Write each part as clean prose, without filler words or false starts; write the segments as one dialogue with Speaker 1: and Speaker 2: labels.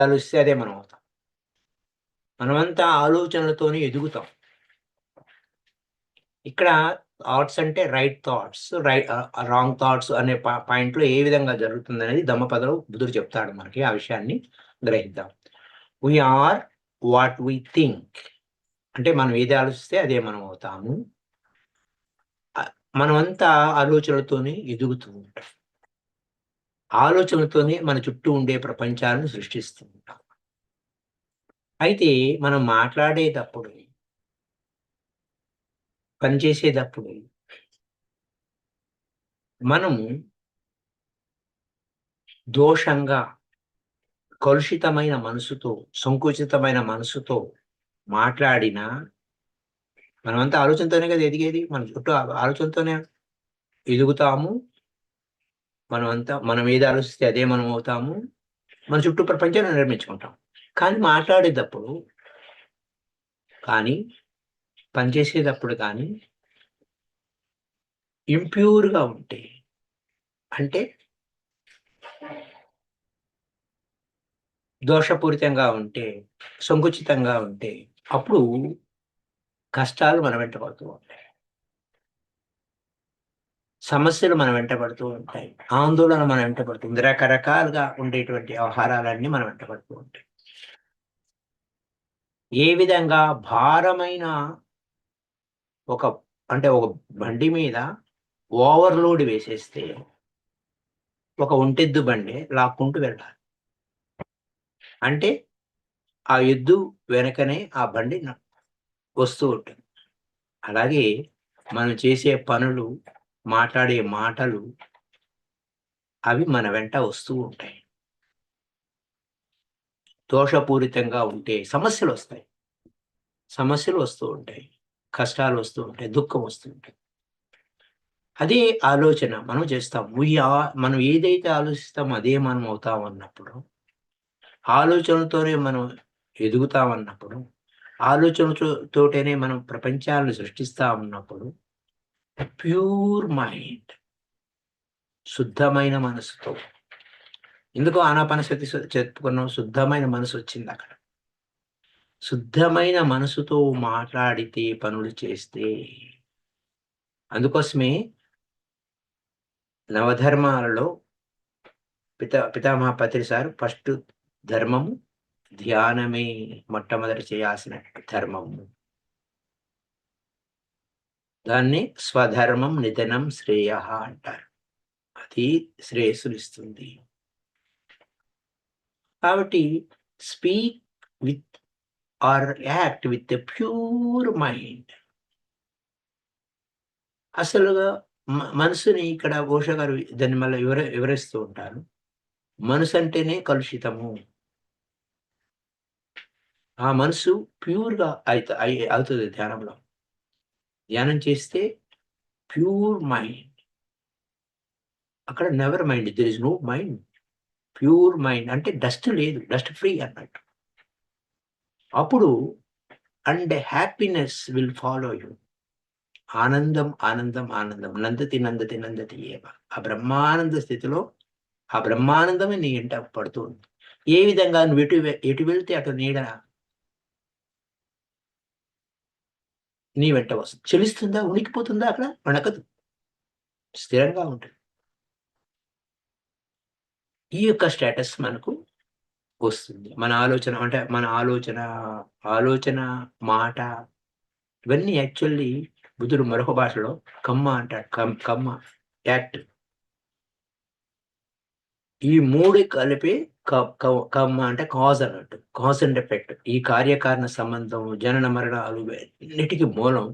Speaker 1: కలిస్తే అదే మనం అవుతాం. మనమంతా ఆలోచనలతోనే ఎదుగుతాం. ఇక్కడ థాట్స్ అంటే రైట్ థాట్స్, రాంగ్ థాట్స్ అనే పాయింట్‌లో ఏ విధంగా జరుగుతుందనేది ధమ్మపదలో బుద్ధుడు చెప్తాడు మనకి. ఆ విషయాన్ని గ్రహిద్దాం. We are what we think. అంటే మనం ఏది ఆలోచిస్తే అదే మనం అవుతాము. మనమంతా ఆలోచనలతోనే ఎదుగుతూ ఉంటాం. ఆలోచనలతోనే మన చుట్టూ ఉండే ప్రపంచాలను సృష్టిస్తూ ఉంటాం. అయితే మనం మాట్లాడేటప్పుడు, పనిచేసేటప్పుడు మనము దోషంగా, కలుషితమైన మనసుతో, సంకుచితమైన మనసుతో మాట్లాడినా మనమంతా ఆలోచనతోనే కదా ఎదిగేది. మన చుట్టూ ఆలోచనతోనే ఎదుగుతాము. మనమంతా మనం ఏది ఆలోచిస్తే అదే మనం అవుతాము. మన చుట్టూ ప్రపంచాన్ని నిర్మించుకుంటాం. కానీ మాట్లాడేటప్పుడు కానీ, పనిచేసేటప్పుడు కానీ ఇంప్యూర్‌గా ఉంటే, అంటే దోషపూరితంగా ఉంటే, సంకుచితంగా ఉంటే, అప్పుడు కష్టాలు మన వెంట పడుతూ ఉంటాయి. సమస్యలు మన వెంట పడుతూ ఉంటాయి. ఆందోళన మన వెంట పడుతుంది. రకరకాలుగా ఉండేటువంటి వ్యవహారాలన్నీ మన వెంట పడుతూ ఉంటాయి. ఏ విధంగా భారమైన ఒక ఒక బండి మీద ఓవర్‌లోడ్ వేసేస్తే, ఒక ఒంటెద్దు బండి లాక్కుంటూ వెళ్ళాలి. అంటే ఆ ఎద్దు వెనకనే ఆ బండి వస్తూ ఉంటుంది. అలాగే మనం చేసే పనులు, మాట్లాడే మాటలు అవి మన వెంట వస్తూ ఉంటాయి. దోషపూరితంగా ఉంటే సమస్యలొస్తాయి. సమస్యలు వస్తూ ఉంటాయి. కష్టాలు వస్తూ ఉంటాయి. దుఃఖం వస్తూ ఉంటుంది. అదే ఆలోచన మనం చేస్తాం. మనం ఏదైతే ఆలోచిస్తామో అదే మనం అవుతాం అన్నప్పుడు, ఆలోచనలతోనే మనం ఎదుగుతామన్నప్పుడు, తోటనే మనం ప్రపంచాలను సృష్టిస్తా ఉన్నప్పుడు, ప్యూర్ మైండ్, శుద్ధమైన మనసుతో, ఎందుకు ఆనాపానసతి చెప్పుకున్నాం? శుద్ధమైన మనసొచ్చిందక్కడ. శుద్ధమైన మనసుతో మాట్లాడితే, పనులు చేస్తే అందుకోసమే నవధర్మాలలో పితామహ పత్రి సారు ఫస్ట్ ధర్మము ధ్యానమే మొట్టమొదట చేయాల్సిన ధర్మము. దాన్ని స్వధర్మం నిధనం శ్రేయః అంటారు. అది శ్రేయస్సునిస్తుంది. కాబట్టి speak with are act with a pure mind. అసలుగా మనసుని ఇక్కడ ఓషో గారు దాన్ని మళ్ళా వివరిస్తూ ఉంటారు. మనసంటేనే కలుషితము. ఆ మనసు ప్యూర్‌గా అవుతది ధ్యానంలో. ధ్యానం చేస్తే ప్యూర్ మైండ్. అక్కడ never mind. There is no mind. Pure mind అంటే డస్ట్ లేదు. డస్ట్ ఫ్రీ అన్నట్టు. అప్పుడు హ్యాపీనెస్ విల్ ఫాలో యూ. ఆనందం, ఆనందం, ఆనందం. నందతి, నందతి, నందతి ఏవ. ఆ బ్రహ్మానంద స్థితిలో ఆ బ్రహ్మానందమే నీ ఎంట పడుతూ ఉంది. ఏ విధంగా నువ్వు ఎటు వెళ్తే అటు నీడ నీ వెంట వస్తుంది. చలిస్తుందా? ఉనికిపోతుందా అక్కడ? వణకదు. స్థిరంగా ఉంటుంది. ఈ యొక్క స్టేటస్ మనకు వస్తుంది. మన ఆలోచన, మాట ఇవన్నీ యాక్చువల్లీ బుద్ధుడు మరొక భాషలో కమ్మ అంటాడు. కమ్మ యాక్ట్. ఈ 3 కలిపి క కవ్ కమ్మ అంటే కాజ్ అన్నట్టు. Cause and effect. ఈ కార్యకారణ సంబంధం, జనన మరణాలు ఇవన్నిటికి మూలం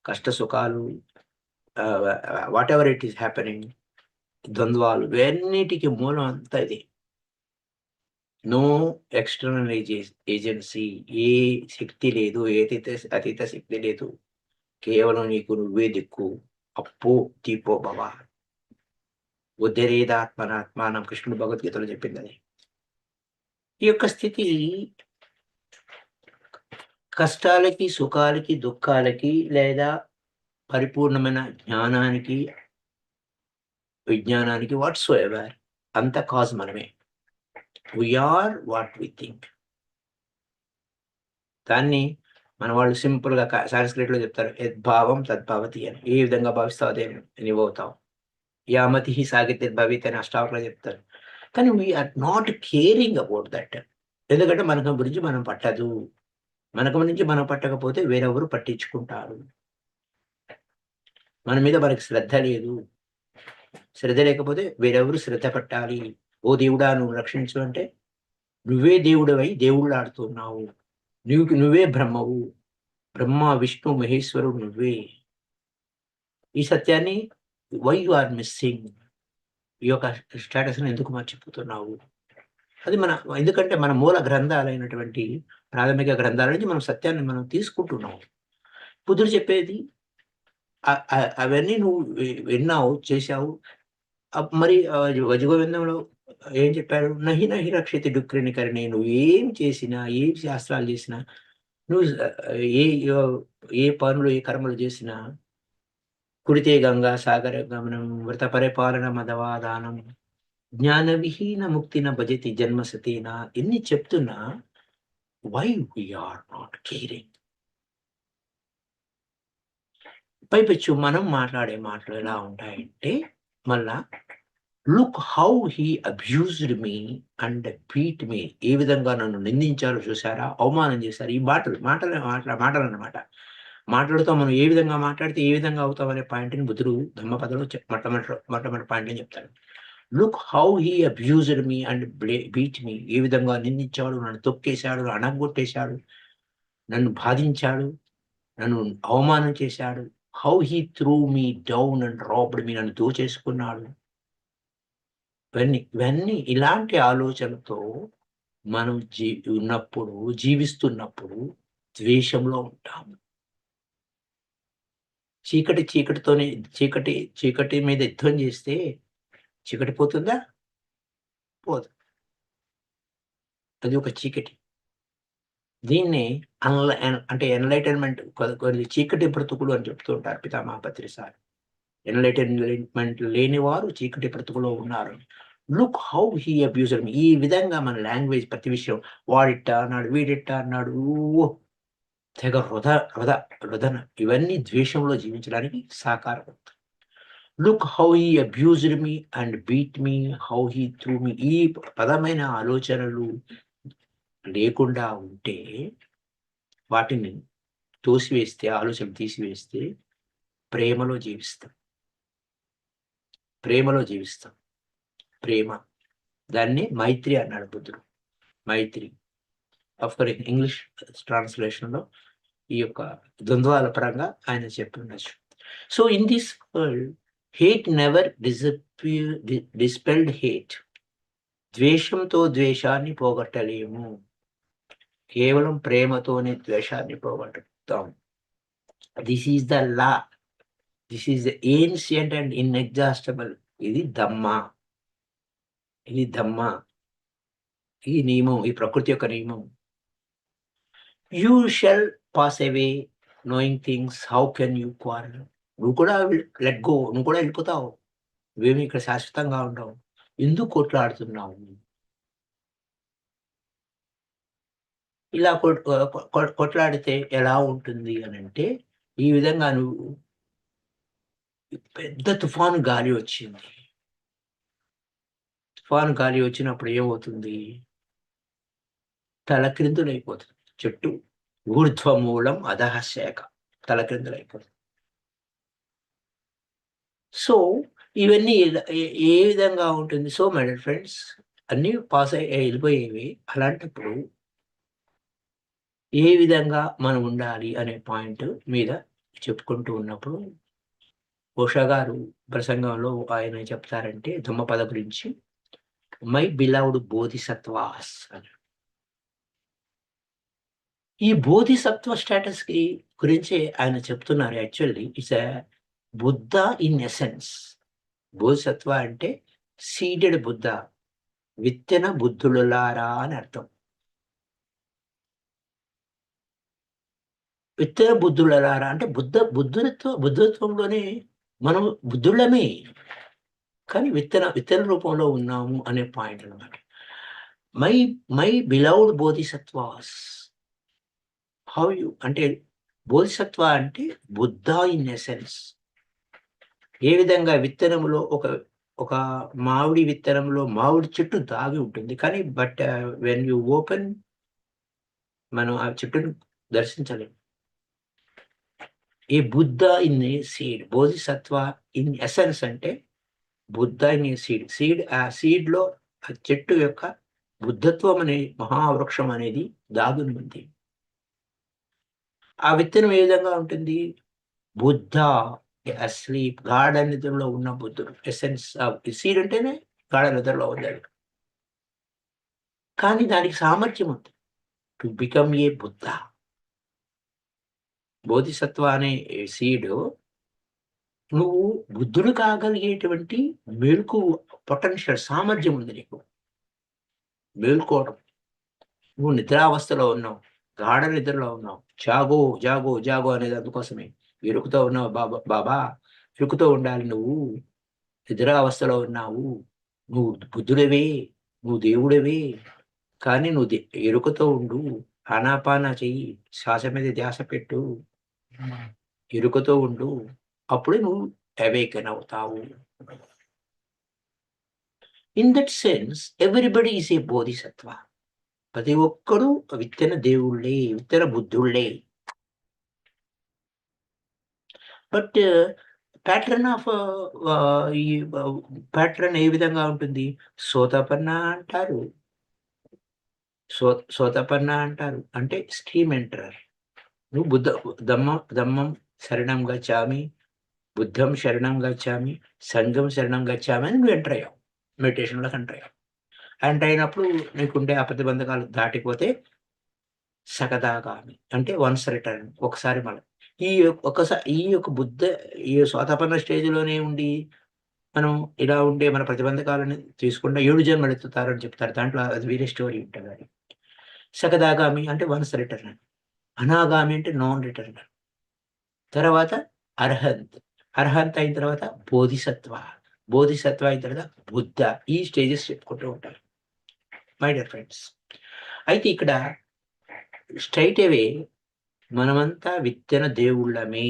Speaker 1: కష్ట సుఖాలు, ah, whatever it is happening, ద్వంద్వాలు ఇవన్నిటికి మూలం అంతా ఇది. No external agency. ఏ శక్తి లేదు. అతీత శక్తి లేదు. కేవలం నీకు నువ్వే దిక్కు. అప్పో తీపో భవ. ఉద్ధరేదాత్మనాత్మానం కృష్ణుడు భగవద్గీతలో చెప్పిందది. ఈ యొక్క స్థితి కష్టాలకి, సుఖాలకి, దుఃఖాలకి లేదా పరిపూర్ణమైన జ్ఞానానికి, విజ్ఞానానికి వాట్సోఎవర్ అంతా కాజ్ మనమే. We are what we think. దాన్ని మన వాళ్ళు సింపుల్గా సాంస్క్రిట్లో చెప్తారు, యద్భావం తద్భవతి అని. ఏ విధంగా భావిస్తావు అదే నీవవుతావు. యామతి సాగితే భవిత్ అని అష్టావక్రలో చెప్తారు. కానీ we are not caring about that. ఎందుకంటే మనకు గురించి మనం పట్టదు. మనకు గురించి మనం పట్టకపోతే వేరెవరు పట్టించుకుంటారు. మన మీద మనకి శ్రద్ధ లేదు. శ్రద్ధ లేకపోతే వేరెవరు శ్రద్ధ పట్టాలి. ఓ దేవుడా నువ్వు రక్షించు అంటే నువ్వే దేవుడవై దేవుళ్ళు ఆడుతున్నావు. నువ్వే బ్రహ్మవు. బ్రహ్మ విష్ణు మహేశ్వరుడు నువ్వే. ఈ సత్యాన్ని వై యు ఆర్ మిస్సింగ్, ఈ యొక్క స్టేటస్ని ఎందుకు మర్చిపోతున్నావు? అది ఎందుకంటే మన మూల గ్రంథాలైనటువంటి ప్రాథమిక గ్రంథాల నుంచి మనం సత్యాన్ని మనం తీసుకుంటున్నాం. బుద్ధుడు చెప్పేది అవన్నీ నువ్వు విన్నావు, చేశావు. మరి వజగోవిందంలో ఏం చెప్పారు? నహి నహి రక్షితి డుక్రిని కరిణి. నువ్వు ఏం చేసినా, ఏం శాస్త్రాలు చేసినా, నువ్వు ఏ పనులు ఏ కర్మలు చేసినా, కుడితే గంగా సాగర గమనం వ్రత పరిపాలన మదవాదానం జ్ఞాన విహీన ముక్తిన భజతి జన్మసతీన ఎన్ని చెప్తున్నా వై వీఆర్ నాట్ కేరింగ్. పైపెచ్చు మనం మాట్లాడే మాటలు ఎలా ఉంటాయంటే, మళ్ళా look how he abused me and beat me. ఏ విధంగా నన్ను నిందించారో చూసారా, అవమానం చేశారు. ఈ మాటలు అన్నమాట. మాట్లాడుతూ మనం ఏ విధంగా మాట్లాడితే ఏ విధంగా అవుతాం అనే పాయింట్ని బుద్ధుడు ధమ్మపదలో మొట్టమొదటి పాయింట్ అని చెప్తాడు. Look how he abused me and beat me. ఏ విధంగా నిందించాడు, నన్ను తొక్కేశాడు, అణగొట్టేశాడు, నన్ను బాధించాడు, నన్ను అవమానం చేశాడు. How he threw me down and robbed me. నన్ను దోచేసుకున్నాడు. ఇవన్నీ ఇలాంటి ఆలోచనతో మనం జీవిస్తున్నప్పుడు ద్వేషంలో ఉంటాము. చీకటి మీద యుద్ధం చేస్తే చీకటి పోతుందా? పోదు. అది ఒక చీకటి. దీన్ని అంటే ఎన్లైటన్మెంట్, చీకటి బ్రతుకులు అని చెప్తూ ఉంటారు పితామహపత్రి సార్. ఎన్లైటన్మెంట్ లేని వారు చీకటి బ్రతుకులో ఉన్నారు. లుక్ హౌ హీ అబ్యూజ్డ్ మీ. ఈ విధంగా మన లాంగ్వేజ్ ప్రతి విషయం వాడిట్ట అన్నాడు, వీడిట్ట అన్నాడు, తెగ రుదన ఇవన్నీ ద్వేషంలో జీవించడానికి సాకారం. Look how he abused me and beat me, how he threw me. ఈ పదమైన ఆలోచనలు లేకుండా ఉంటే, వాటిని తోసివేస్తే, ఆలోచన తీసివేస్తే ప్రేమలో జీవిస్తాం. ప్రేమ, దాన్ని మైత్రి అన్నాడు బుద్ధుడు. మైత్రి ఆఫ్కోర్స్ ఇంగ్లీష్ ట్రాన్స్లేషన్లో ఈ యొక్క ద్వంద్వాల పరంగా ఆయన చెప్తుండొచ్చు. So in this world hate never dispelled hate. ద్వేషంతో ద్వేషాన్ని పోగొట్టలేము. కేవలం ప్రేమతోనే ద్వేషాన్ని పోగొట్టుతాం. This is the law. This is the ancient and inexhaustible. ఇది ధమ్మ. ఈ నియమం, ఈ ప్రకృతి యొక్క నియమం. You shall pass away knowing things, how can you quarrel. నువ్వు కూడా లెట్ గో, నువ్వు కూడా వెళ్ళిపోతావు. నువ్వేమి ఇక్కడ శాశ్వతంగా ఉండవు. ఎందుకు కొట్లాడుతున్నావు? ఇలా కొట్లాడితే ఎలా ఉంటుంది అని అంటే, ఈ విధంగా నువ్వు పెద్ద తుఫాను గాలి వచ్చినప్పుడు ఏమవుతుంది? తలక్రిందులైపోతుంది చెట్టు. ఊర్ధ్వమూలం అధః శాఖ, తలక్రిందులైపోతుంది. సో ఇవన్నీ ఏ విధంగా ఉంటుంది? సో మై డియర్ ఫ్రెండ్స్, అన్నీ పాస్ వెళ్ళిపోయేవి. అలాంటప్పుడు ఏ విధంగా మనం ఉండాలి అనే పాయింట్ మీద చెప్పుకుంటూ ఉన్నప్పుడు, ఓషా గారు ప్రసంగంలో ఆయన చెప్తారంటే ధమ్మపద గురించి, మై బిలవ్డ్ బోధిసత్వాస్ అని. ఈ బోధిసత్వ స్టేటస్ కి గురించి ఆయన చెప్తున్నారు. Actually it's a Buddha in essence. Bodhisattva అంటే సీడెడ్ బుద్ధ, విత్తన బుద్ధులారా అని అర్థం. విత్తన బుద్ధులారా అంటే బుద్ధత్వంలోనే మనం బుద్ధులమే, కానీ విత్తన రూపంలో ఉన్నాము అనే పాయింట్ అన్నమాట. My my beloved bodhisattvas. How you అంటే బోధిసత్వ అంటే బుద్ధ ఇన్ ఎసెన్స్. ఏ విధంగా విత్తనములో ఒక మామిడి విత్తనంలో మామిడి చెట్టు దాగి ఉంటుంది. కానీ వెన్ యూ ఓపెన్ మనం ఆ చెట్టును దర్శించలేం. ఈ Buddha in a seed, Bodhisattva in essence అంటే బుద్ధ ఇన్ ఏ సీడ్. ఆ సీడ్‌లో ఆ చెట్టు యొక్క బుద్ధత్వం అనే మహావృక్షం అనేది దాగుని ఉంది. ఆ విత్తనం ఏ విధంగా ఉంటుంది? బుద్ధ అస్లీప్, గాఢ నిద్రలో ఉన్న బుద్ధుడు. ఎసెన్స్ ఆఫ్ సీడ్ అంటేనే గాఢ నిద్రలో ఉన్నాడు. కానీ దానికి సామర్థ్యం ఉంది. To become a Buddha. Bodhisattva అనే సీడు నువ్వు బుద్ధుడు కాగలిగేటువంటి మెళకువ, పొటెన్షియల్ సామర్థ్యం ఉంది నీకు. మేల్కోవడం. నువ్వు నిద్రావస్థలో ఉన్నావు. గాఢ నిద్రలో ఉన్నావు. జాగో, జాగో, జాగో అనేది అందుకోసమే. ఇరుకుతో ఉన్నావు బాబా బాబా, ఇరుకుతో ఉండాలి నువ్వు. నిద్రావస్థలో ఉన్నావు. నువ్వు బుద్ధుడివే, నువ్వు దేవుడివే. కానీ నువ్వు ఎరుకతో ఉండు. ఆనాపాన చెయ్యి. శ్వాస మీద ధ్యాస పెట్టు. ఎరుకతో ఉండు. అప్పుడే నువ్వు అవేకన్ అవుతావు. In that sense everybody is a Bodhisattva. ప్రతి ఒక్కడు విత్తన దేవుళ్ళే, విత్తన బుద్ధుళ్ళే. బట్ ప్యాటర్న్ ఆఫ్ ఈ ప్యాటర్న్ ఏ విధంగా ఉంటుంది? సోతపన్న అంటారు. సోతపన్న అంటారు. అంటే స్ట్రీమ్ ఎంటరర్. నువ్వు దమ్మం శరణం గచ్చామి, బుద్ధం శరణం గచ్చామి, సంఘం శరణం గచ్చామి అని నువ్వు ఎంటర్ అయ్యావు. మెడిటేషన్‌లోకి ఎంటర్ అయ్యావు. ఎంటర్ అయినప్పుడు నీకుండే ఆ ప్రతిబంధకాలు దాటిపోతే సగదాగామి అంటే వన్స్ రిటర్న్, ఒకసారి మళ్ళీ ఈ యొక్క ఈ సోతాపన్న స్టేజ్‌లోనే ఉండి మనం ఇలా ఉండే మన ప్రతిబంధకాలను తీసుకుండా 7 జన్మలు ఎత్తుతారని చెప్తారు. దాంట్లో అది వేరే స్టోరీ ఉంటదది. సగదాగామి అంటే వన్స్ రిటర్న్. అనాగామి అంటే నాన్ రిటర్న్. తర్వాత అర్హంత్. అర్హంత్ అయిన తర్వాత బోధిసత్వ. బోధిసత్వ అయిన తర్వాత బుద్ధ. ఈ స్టేజెస్ చెప్పుకుంటూ ఉంటారు. My dear friends. అయితే ఇక్కడ స్ట్రెయిట్ అవే మనమంతా విత్తన దేవుళ్ళమే.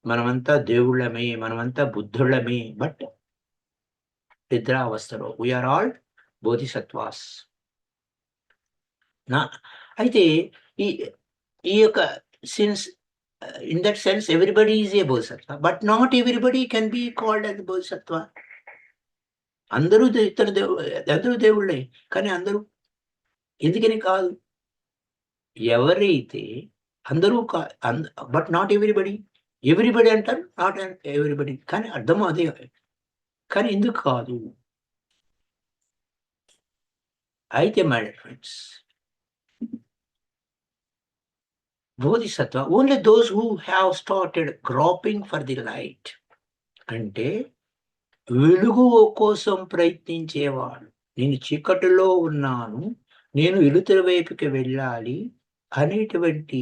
Speaker 1: మనమంతా దేవుళ్ళమే. మనమంతా బుద్ధుళ్ళమే. బట్ నిద్రావస్థలో. We are all bodhisattvas. నా అయితే ఈ ఈ యొక్క since in that sense everybody is a bodhisattva. But not everybody can be called as bodhisattva. అందరూ అందరూ దేవుళ్ళే. కానీ అందరూ ఎందుకని కాదు? ఎవరైతే అందరూ బట్ నాట్ ఎవ్రీబడి. ఎవ్రీబడి అంటారు. Not everybody. కానీ అర్థం అదే. కానీ ఎందుకు కాదు? అయితే my dear friends, bodhisattva only those who have started groping for the light. అంటే వెలుగు కోసం ప్రయత్నించేవాడు. నేను చీకటిలో ఉన్నాను. నేను వెలుతురు వైపుకి వెళ్ళాలి అనేటువంటి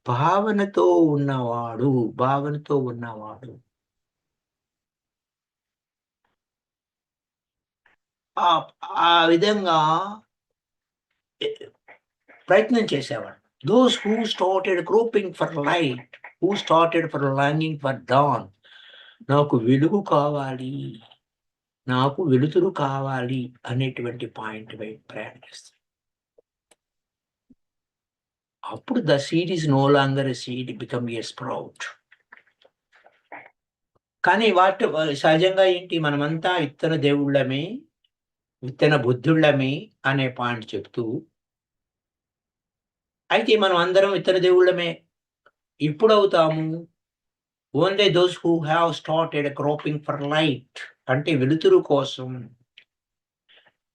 Speaker 1: భావనతో ఉన్నవాడు. ఆ ఆ విధంగా ప్రయత్నం చేసేవాడు. Those who started groping for light, who started for longing for dawn. నాకు వెలుగు కావాలి, నాకు వెలుతురు కావాలి అనేటువంటి పాయింట్ వైపు ప్రయాణం చేస్తాడు. అప్పుడు the seed is no longer a seed, become a sprout. కానీ సహజంగా ఏంటి, మనమంతా విత్తన దేవుళ్ళమే, విత్తన బుద్ధుళ్ళమే అనే పాయింట్ చెప్తూ, అయితే మనం అందరం విత్తన దేవుళ్ళమే ఎప్పుడవుతాము? Only those who have started groping for light. అంటే వెలుతురు కోసం.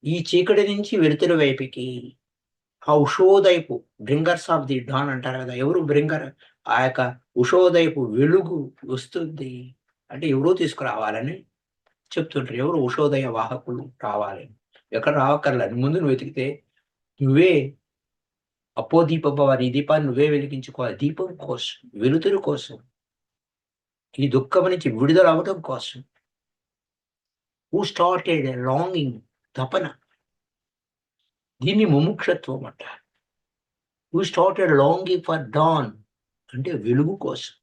Speaker 1: ఈ చీకటి నుంచి వెలుతురు వైపుకి ఆ ఉషోదయపు బ్రింగర్స్ ఆఫ్ ది డాన్ అంటారు కదా! ఎవరు బ్రింగర్? ఆ యొక్క ఉషోదయపు వెలుగు వస్తుంది. అంటే ఎవరో తీసుకురావాలని చెప్తుంటారు. ఎవరు ఉషోదయ వాహకులు రావాలని. ఎక్కడ రావక్కర్లా. ముందు నువ్వు వెతికితే నువ్వే అపోదీపభవ, నీ దీపాన్ని నువ్వే వెలిగించుకోవాలి. దీపం కోసం, వెలుతురు కోసం, ఈ దుఃఖం నుంచి విడుదల అవ్వడం కోసం. హూ స్టార్టెడ్ ఎ లాంగింగ్, తపన. దీన్ని ముముక్షత్వం అంటారు. We started longing for dawn, అంటే వెలుగు కోసం,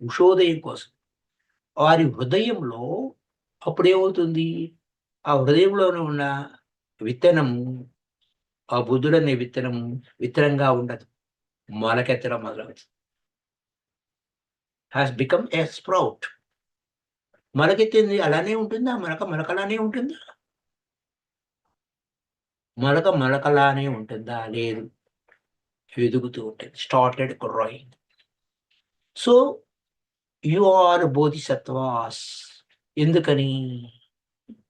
Speaker 1: ఉషోదయం కోసం. వారి హృదయంలో అప్పుడేమవుతుంది, ఆ హృదయంలోనే ఉన్న విత్తనము, ఆ బుద్ధుడనే విత్తనము విత్తనంగా ఉండదు, మొలకెత్తడం మొదలవుతుంది. Has become a sprout. మొలకెత్తింది అలానే ఉంటుందా? మొలక మొలకలానే ఉంటుందా? మొలక మొలకలానే ఉంటుందా? లేదు, ఎదుగుతూ ఉంటుంది. Started growing. So you are bodhisattvas. ఎందుకని?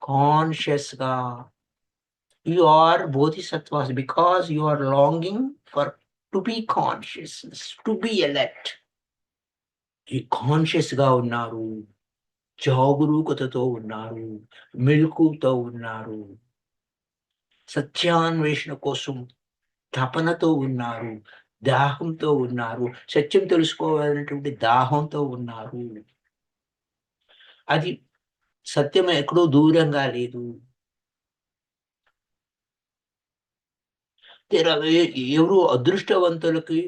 Speaker 1: కాన్షియస్‌గా you are bodhisattvas because you are longing for to be consciousness, to be alert. ఈ కాన్షియస్‌గా ఉన్నారు, జాగరూకతతో ఉన్నారు, మెలకువతో ఉన్నారు, సత్యాన్వేషణ కోసం తపనతో ఉన్నారు, దాహంతో ఉన్నారు, సత్యం తెలుసుకోవాలనేటువంటి దాహంతో ఉన్నారు. అది సత్యం ఎక్కడో దూరంగా లేదు. ఎవరు అదృష్టవంతులకి,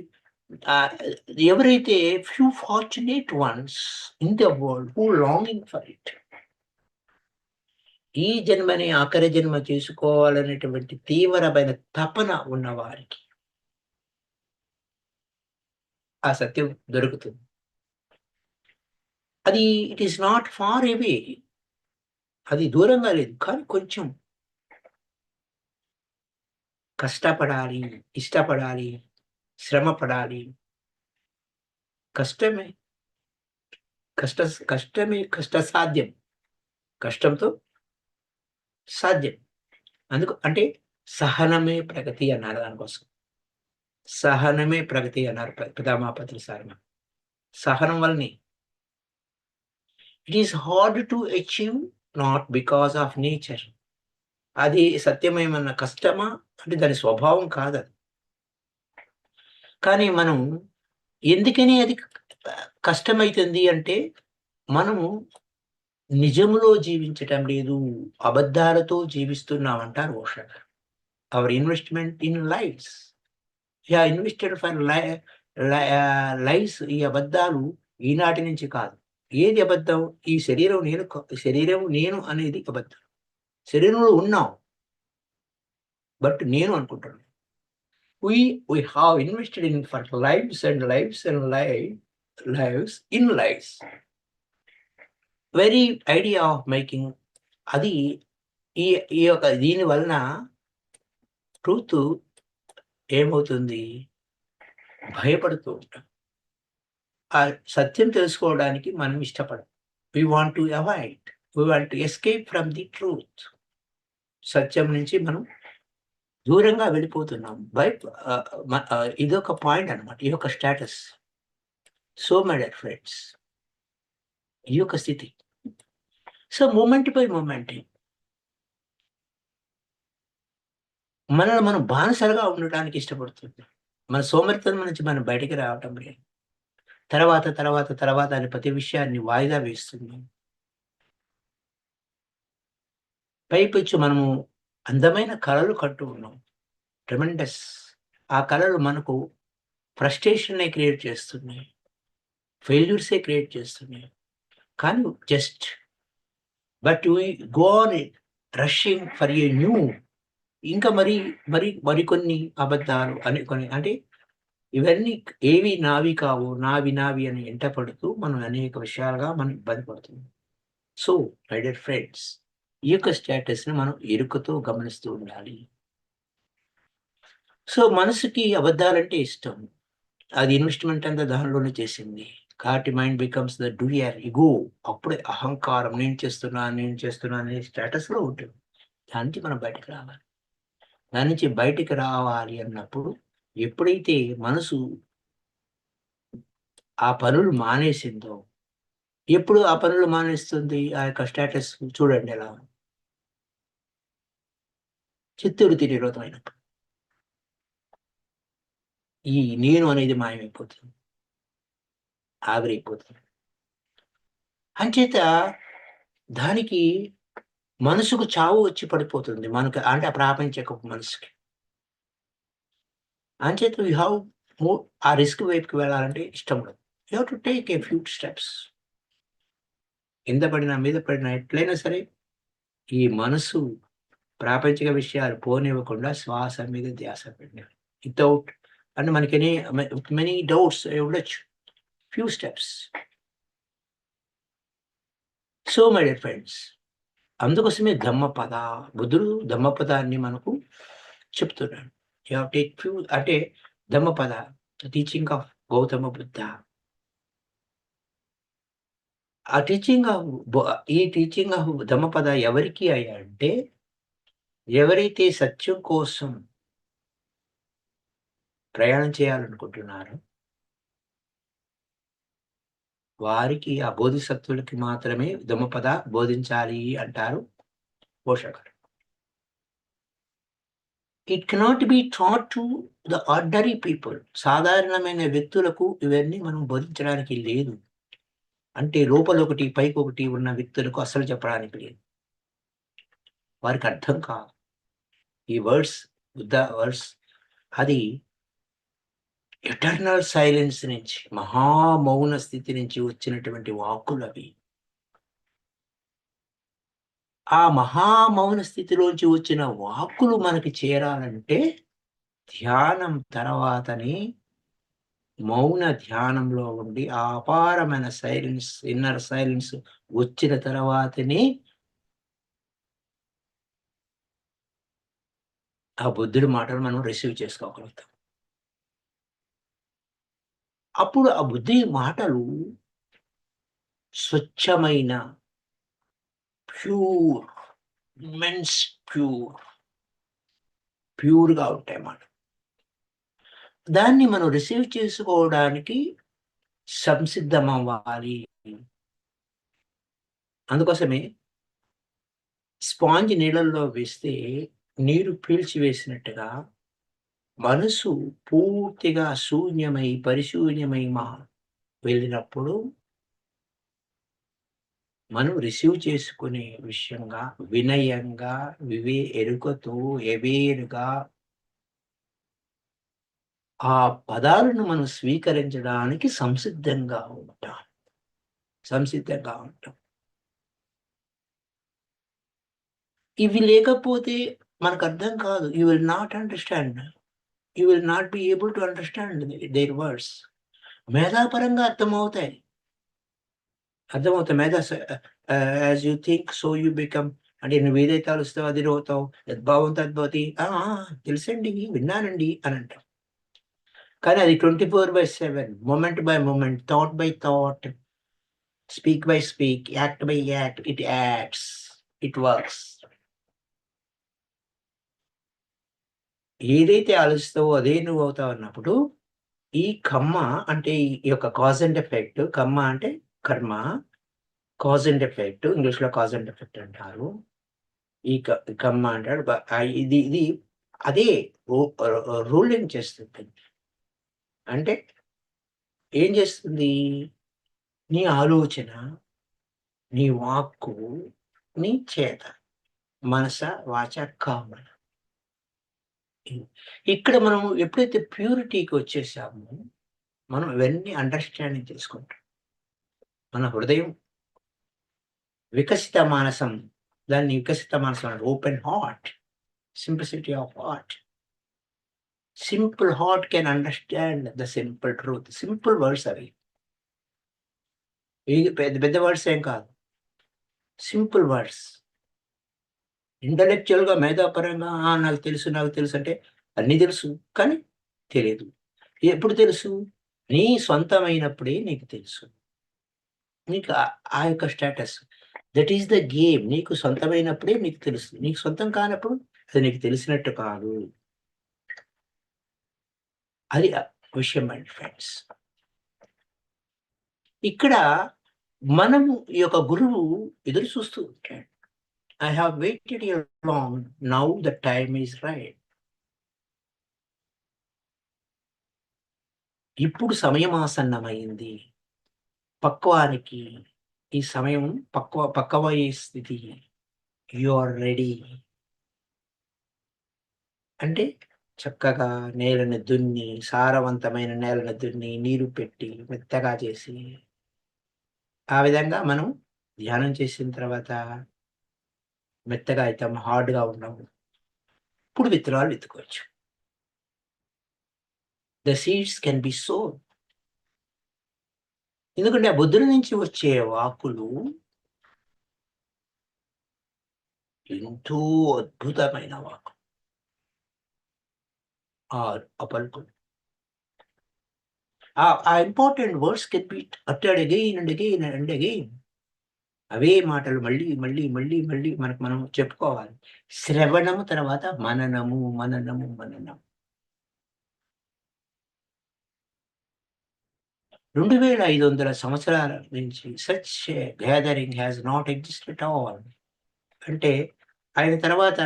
Speaker 1: ఎవరైతే few fortunate once in the world who longing for it, ఈ జన్మని ఆఖరి జన్మ చేసుకోవాలనేటువంటి తీవ్రమైన తపన ఉన్నవారికి ఆ సత్యం దొరుకుతుంది. అది it is not far away. అది దూరంగా లేదు. కానీ కొంచెం కష్టపడాలి, ఇష్టపడాలి, శ్రమ పడాలి. కష్టమే. కష్ట కష్టమే కష్టసాధ్యం. కష్టంతో సాధ్యం. అంటే సహనమే ప్రగతి అన్నారు దానికోసం. సహనమే ప్రగతి అన్నారు పితామహ సార్మ. సహనం వల్లనే. It is hard to achieve not because of nature. అది సత్యమేమన్నా కష్టమా? అంటే దాని స్వభావం కాదది. కానీ మనం ఎందుకని అది కష్టమైతుంది అంటే, మనము నిజములో జీవించటం లేదు, అబద్ధాలతో జీవిస్తున్నామంటారు ఓషో గారు. Our investment in lifes. Invested for lifes. ఈ అబద్ధాలు ఈనాటి నుంచి కాదు. ఏది అబద్ధం? ఈ శరీరం నేను అనేది అబద్ధం. శరీరంలో ఉన్నాం. బట్ నేను అనుకుంటున్నాను. We have invested in for lives and lives and lives in lives. Very idea of making అది. ఈ ఈ యొక్క దీని వలన ట్రూత్ ఏమవుతుంది? భయపడుతూ ఉంటాం. ఆ సత్యం తెలుసుకోవడానికి మనం ఇష్టపడం. We want to avoid. We want to escape from the truth. సత్యం నుంచి మనం దూరంగా వెళ్ళిపోతున్నాం. ఇదొక పాయింట్ అన్నమాట. ఈ యొక్క status. So my dear friends, ఈ యొక్క స్థితి. సో మూమెంట్ బై మూమెంట్ మనల్ని మనం బానిసలుగా ఉండటానికి ఇష్టపడుతుంది. మన సోమరితనం నుంచి మనం బయటికి రావటం లేదు. తర్వాత అని ప్రతి విషయాన్ని వాయిదా వేస్తున్నాం. పైపెచ్చు మనము అందమైన కలలు కంటూ ఉన్నాం. ట్రెమెండస్. ఆ కలలు మనకు ఫ్రస్ట్రేషన్‌నే క్రియేట్ చేస్తున్నాయి. ఫెయిల్యూర్సే క్రియేట్ చేస్తున్నాయి. కానీ just but we go on rushing for a new. ఇంకా మరికొన్ని అబద్ధాలు కొన్ని అంటే ఇవన్నీ ఏవి నావి కావు, నావి అని ఎంట పడుతూ మనం అనేక విషయాలుగా మనం ఇబ్బంది పడుతున్నాం. సో మై డియర్ ఫ్రెండ్స్, ఈ యొక్క స్టేటస్‌ని మనం ఎరుకతో గమనిస్తూ ఉండాలి. సో మనసుకి అబద్ధాలంటే ఇష్టం. అది ఇన్వెస్ట్‌మెంట్ అంతా దానిలోనే చేసింది. కాబట్టి మైండ్ బికమ్స్ ద డూయర్ ఇగో. అప్పుడే అహంకారం, నేను చేస్తున్నా అనే స్టేటస్‌లో ఉంటుంది. దాని నుంచి మనం బయటకి రావాలి. దాని నుంచి బయటికి రావాలి అన్నప్పుడు ఎప్పుడైతే మనసు ఆ పనులు మానేసిందో, ఎప్పుడు ఆ పనులు మానేస్తుంది? ఆ యొక్క స్టేటస్ చూడండి ఎలా ఉందో. చిత్తవృత్తి నిరోధం అయినప్పుడు. ఈ నేను అనేది మాయమైపోతుంది. ఆవిరైపోతుంది. అంచేత దానికి మనసుకు చావు వచ్చి పడిపోతుంది. మనకు అంటే ఆ ప్రాపంచికపు మనసుకి. అంచేత యూ హ్యావ్ ఆ రిస్క్ వైపుకి వెళ్ళాలంటే ఇష్టం ఉండదు. You have to take a few steps. కింద పడినా, మీద పడినా ఎట్లయినా సరే ఈ మనసు ప్రాపంచిక విషయాలు పోనివ్వకుండా శ్వాస మీద ధ్యాస పెట్టాలి. వితౌట్ అంటే మనకి మెనీ డౌట్స్ ఉండొచ్చు. Few steps. So my dear friends, అందుకోసమే ధమ్మపద, బుద్ధుడు ధమ్మపదాన్ని మనకు చెప్తున్నాడు. యూ హావ్ టేక్ ఫ్యూ అంటే ధమ్మపద టీచింగ్ ఆఫ్ గౌతమ బుద్ధ. ఆ టీచింగ్ ఆఫ్ ఈ టీచింగ్ ఆఫ్ ధమ్మపద ఎవరికి అయ్యాయంటే, ఎవరైతే సత్యం కోసం ప్రయాణం చేయాలనుకుంటున్నారో వారికి ఆ బోధిసత్వులకి మాత్రమే ధమ్మపద బోధించాలి అంటారు పోషకులు. It cannot be taught to the ordinary people. సాధారణమైన వ్యక్తులకు ఇవన్నీ మనం బోధించడానికి లేదు. అంటే లోపలొకటి, పైకొకటి ఉన్న వ్యక్తులకు అస్సలు చెప్పడానికి లేదు. వారికి అర్థం కాదు. ఈ వర్డ్స్, బుద్ధ వర్డ్స్ అది ఎటర్నల్ సైలెన్స్ నుంచి, మహామౌన స్థితి నుంచి వచ్చినటువంటి వాక్కులవి. ఆ మహామౌన స్థితిలోంచి వచ్చిన వాక్కులు మనకి చేరాలంటే ధ్యానం తర్వాతనే, మౌన ధ్యానంలో ఉండి ఆ అపారమైన సైలెన్స్, ఇన్నర్ సైలెన్స్ వచ్చిన తర్వాతనే ఆ బుద్ధుడి మాటలు మనం రిసీవ్ చేసుకోగలుగుతాం. అప్పుడు ఆ బుద్ధి మాటలు స్వచ్ఛమైన, ప్యూర్, ఇమ్మెన్స్ ప్యూర్‌గా ఉంటాయన్నమాట. దాన్ని మనం రిసీవ్ చేసుకోవడానికి సంసిద్ధమవ్వాలి. అందుకోసమే స్పాంజ్ నీళ్ళల్లో వేస్తే నీరు పీల్చివేసినట్టుగా మనసు పూర్తిగా శూన్యమై, పరిశూన్యమై వెళ్ళినప్పుడు మనం రిసీవ్ చేసుకునే విషయంగా, వినయంగా, ఎరుకతో, ఎవేర్‌గా ఆ పదాలను మనం స్వీకరించడానికి సంసిద్ధంగా ఉంటాం. సంసిద్ధంగా ఉంటాం. ఇవి లేకపోతే మనకర్థం కాదు. You will not understand. You will not be able to understand their words. మేధాపరంగా అర్థమవుతాయి. మేధస్ as you think so you become. అంటే నువ్వేదైతే ఆలోచిస్తావో అదే అవుతావు. యద్భావం తద్భవతి. ఆ! ఆ! తెలుసండి, విన్నానండి అని అంటాం. కానీ అది 24/7 moment by moment, taught by thought, speak by speak, act by act, it acts, it works. ఏదైతే ఆలోచిస్తావో అదే నువ్వవుతావు అన్నప్పుడు, ఈ కమ్మ అంటే ఈ యొక్క కాజ్ అండ్ ఎఫెక్ట్. కమ్మ అంటే కర్మ. కాజ్ అండ్ ఎఫెక్ట్, ఇంగ్లీష్‌లో కాజ్ అండ్ ఎఫెక్ట్ అంటారు. ఈ కమ్మ అంటాడు. ఇది ఇది అదే రూ రూలింగ్ చేస్తుంది. అంటే ఏం చేస్తుంది? నీ ఆలోచన, నీ వాక్కు, నీ చేత, మనస, వాచ, కర్మణ. ఇక్కడ మనం ఎప్పుడైతే ప్యూరిటీకి వచ్చేసామో, మనం ఇవన్నీ అండర్‌స్టాండింగ్ చేసుకుంటాం. మన హృదయం వికసిత మానసం. దాన్ని వికసిత మానసం అంటారు. Open heart, simplicity of heart. Simple heart can understand the simple truth. Simple words అవి. ఇవి పెద్ద పెద్ద వర్డ్స్ ఏం కాదు. Simple words. ఇంటలెక్చువల్‌గా, మేధాపరంగా నాకు తెలుసు, నాకు తెలుసు అంటే అన్నీ తెలుసు. కానీ తెలీదు. ఎప్పుడు తెలుసు? నీ సొంతమైనప్పుడే నీకు తెలుసు. నీకు ఆ యొక్క status. That is the game. నీకు సొంతమైనప్పుడే నీకు తెలుస్తుంది. నీకు సొంతం కానప్పుడు అది నీకు తెలిసినట్టు కాదు. అది విషయం మై ఫ్రెండ్స్. ఇక్కడ మనము ఈ యొక్క గురువు ఎదురు చూస్తూ ఉంటాడు. I have waited long. Now the time is right. ఇప్పుడు సమయం ఆసన్నమైంది. పక్వానికి ఈ సమయం పక్వమయ్యే స్థితి. You are ready. అంటే చక్కగా నేలను దున్ని, సారవంతమైన నేలను దున్ని, నీరు పెట్టి, మెత్తగా చేసి, ఆ విధంగా మనం ధ్యానం చేసిన తర్వాత మెత్తగా అయితాం, హార్డ్‌గా ఉండము. ఇప్పుడు విత్తనాలు విత్తుకోవచ్చు. ద సీడ్స్ కెన్ బి సోన్. ఎందుకంటే ఆ బుద్ధుడి నుంచి వచ్చే వాక్కులు ఎంతో అద్భుతమైన వాక్కులు. ఆ ఆ పలుకులు. ఆ important words can be uttered again and again and again. అవే మాటలు మళ్ళీ, మళ్ళీ, మళ్ళీ, మళ్ళీ మనకు మనం చెప్పుకోవాలి. శ్రవణము తర్వాత మననము, మననము, మననం. 2500 సంవత్సరాల నుంచి such a gathering has not existed at all. అంటే ఆయన తర్వాత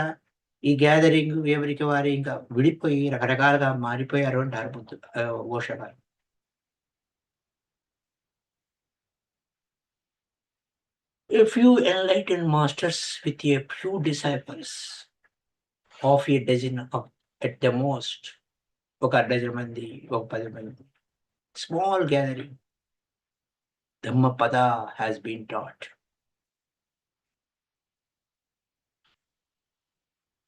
Speaker 1: ఈ గ్యాదరింగ్ ఎవరికి వారు ఇంకా విడిపోయి రకరకాలుగా మారిపోయారు అంటారు ఓషో గారు. A few enlightened masters with a few disciples of a dozen at the most. ఒక డజన్ మంది, ఒక 10 మంది. Small gathering. Dhammapada has been taught.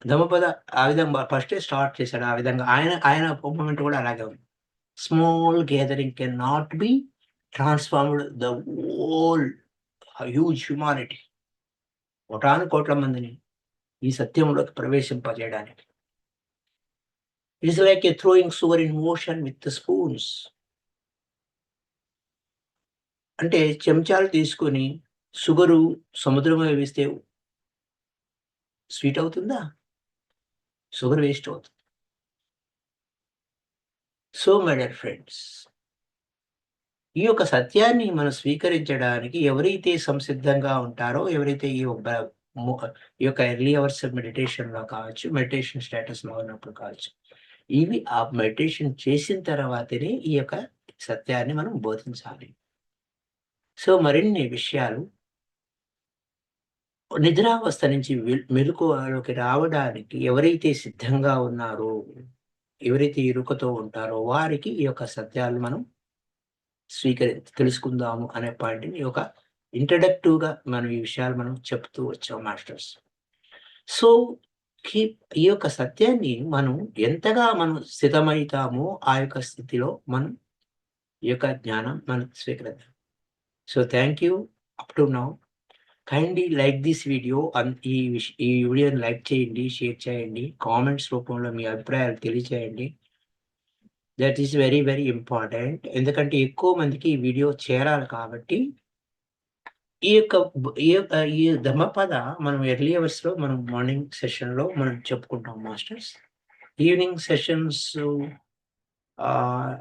Speaker 1: ధమ్మపద ఆ విధంగా ఫస్టే స్టార్ట్ చేశాడు. ఆ విధంగా ఆయన ఆయన మూవ్‌మెంట్ కూడా అలాగే ఉంది. Small gathering can not be transformed the whole huge humanity. కోటాను కోట్ల మందిని ఈ సత్యంలోకి ప్రవేశింపజేయడానికి. It is like a throwing sugar in ocean with spoons. అంటే చెంచాలు తీసుకొని షుగరు సముద్రంలో వేస్తే స్వీట్ అవుతుందా? షుగర్ వేస్ట్ అవుతుంది. సో మై డియర్ ఫ్రెండ్స్, ఈ యొక్క సత్యాన్ని మనం స్వీకరించడానికి ఎవరైతే సంసిద్ధంగా ఉంటారో, ఎవరైతే ఈ యొక్క ము ఈ యొక్క ఎర్లీ అవర్స్ మెడిటేషన్‌లో కావచ్చు, మెడిటేషన్ స్టేటస్‌లో ఉన్నప్పుడు కావచ్చు, ఇవి ఆ మెడిటేషన్ చేసిన తర్వాతనే ఈ యొక్క సత్యాన్ని మనం బోధించాలి. సో మరిన్ని విషయాలు నిద్రావస్థ నుంచి మెలకువలోకి రావడానికి ఎవరైతే సిద్ధంగా ఉన్నారో, ఎవరైతే ఎరుకతో ఉంటారో వారికి ఈ యొక్క సత్యాలు మనం తెలుసుకుందాము అనే పాయింట్‌ని ఒక ఇంట్రడక్టివ్‌గా మనం ఈ విషయాలు మనం చెప్తూ వచ్చాం మాస్టర్స్. సో, ఈ యొక్క సత్యాన్ని మనం ఎంతగా మనం స్థితమైతామో ఆ యొక్క స్థితిలో మనం ఈ యొక్క జ్ఞానం మనం స్వీకరిద్దాం. So, thank you up to now. Kindly like this video ఈ వీడియోని లైక్ చేయండి, షేర్ చేయండి. కామెంట్స్ రూపంలో మీ అభిప్రాయాలు తెలియచేయండి. That is very, very important. ఎందుకంటే ఎక్కువ మందికి ఈ వీడియో చేరాలి కాబట్టి ఈ ధమ్మపద మనం ఎర్లీ అవర్స్‌లో మనం మార్నింగ్ సెషన్‌లో మనం చెప్పుకుంటాం మాస్టర్స్. ఈవినింగ్ సెషన్స్ ఆహ్